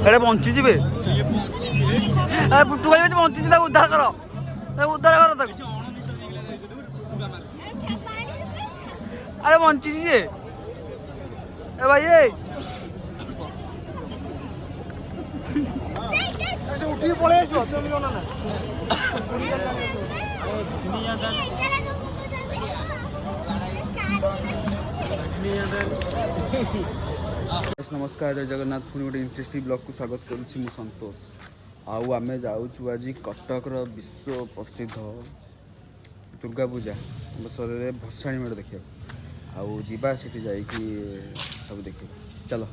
ଏଇଟା ବଞ୍ଚିଯିବେ। ପୁଟୁ ଭାଇ ବଞ୍ଚିଛି, ତାକୁ ଉଦ୍ଧାର କର, ଉଦ୍ଧାର କର ତାକୁ। ଆରେ ବଞ୍ଚିଛି ଯେ, ଏ ଭାଇ ଉଠିକି ପଳେଇ ଆସିବ ତମେ ଜଣା ନା। नमस्कार, जय जगन्नाथ। पुणी गोटे इंटरेस्टिंग ब्लॉग को स्वागत करुच्ची मु संतोष। आउ आमे जाऊँ आज कटकर विश्व प्रसिद्ध दुर्गा पूजा अवसर भसाणी मेढ़ देखा आउ जीवा सेठी जाइकी सब देखिए। चलो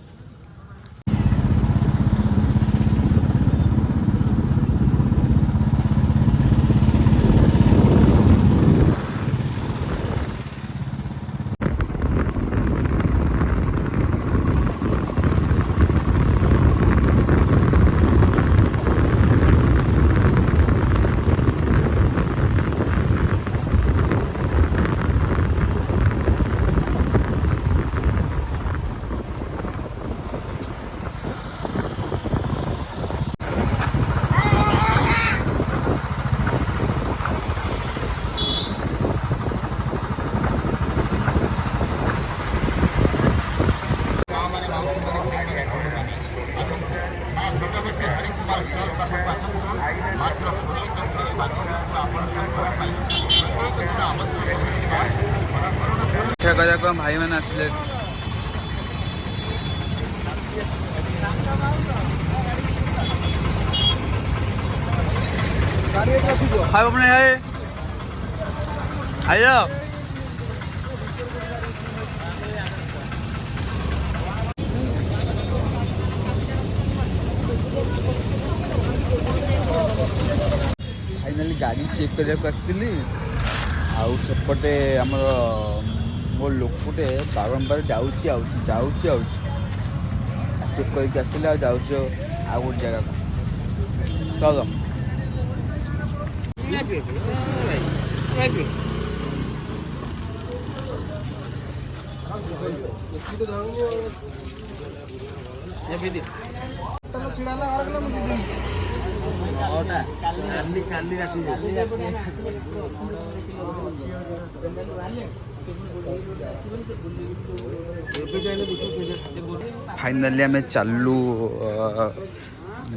देखा भाई मैंने आसले हाय अपने हाय आइयो फाइनाली गाड़ी चेक करने को आसती आउ सेपटे आमर मो लोकटे बारंबार जाऊँगी चेक करके आसिले आ गोटे जगह चलो फाइनाली आम चलू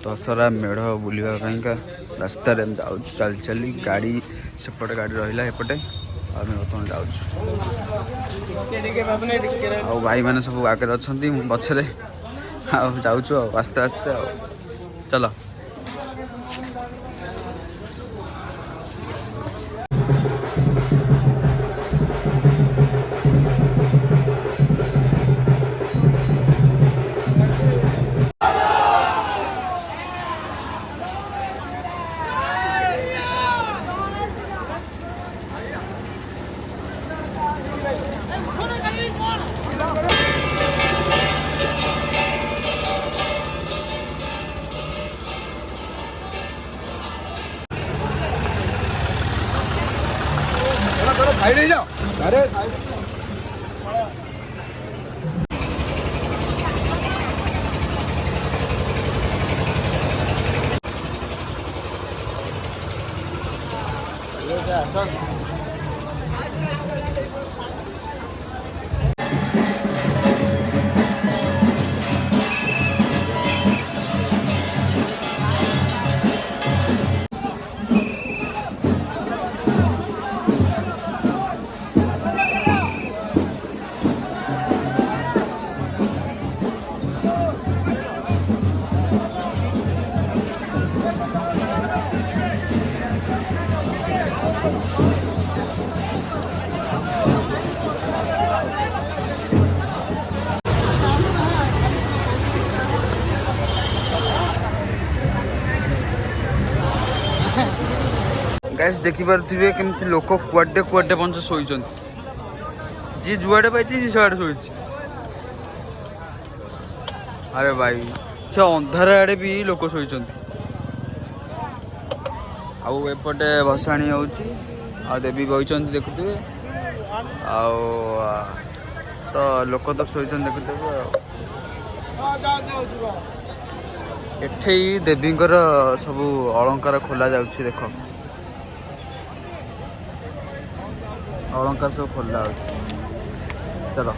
दशहरा मेढ़ बुलवाई रास्त चल चली गाड़ी सेपटे गाड़ी रहा एपटे आम बर्तमान जाऊँ भाई मैंने सब आगे अच्छा पछरे जाऊँ आस्ते आस्ते चलो साइड ही जाओ। अरे गैस देखिपे केमती लोक कुआडे कुआडे पंच शोई जी जुआडे पाई सी सियाड़े शोई। अरे भाई से अंधार आड़े भी लोक शोई आउपटे भसाणी हो देवी बही देखुए तो लोक तो शोई देखुए ଏଠି ଦେବୀଙ୍କର ସବୁ ଅଳଙ୍କାର ଖୋଲା ଯାଉଛି ଦେଖ ଅଳଙ୍କାର ସବୁ ଖୋଲା ଯାଉଛି ଚାଲ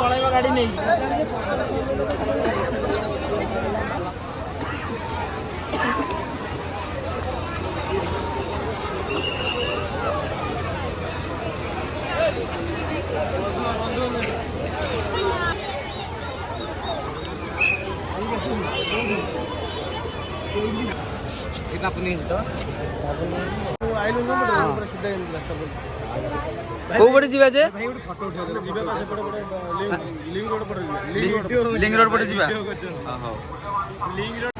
ପଳେଇବ ଗାଡି ନେଇ କୋଉ ପଟେ ଯିବା ଯେ ଲିଙ୍ଗ ରୋଡ ଲିଙ୍ଗ ରୋଡ ପଟେ ଯିବା ହଉ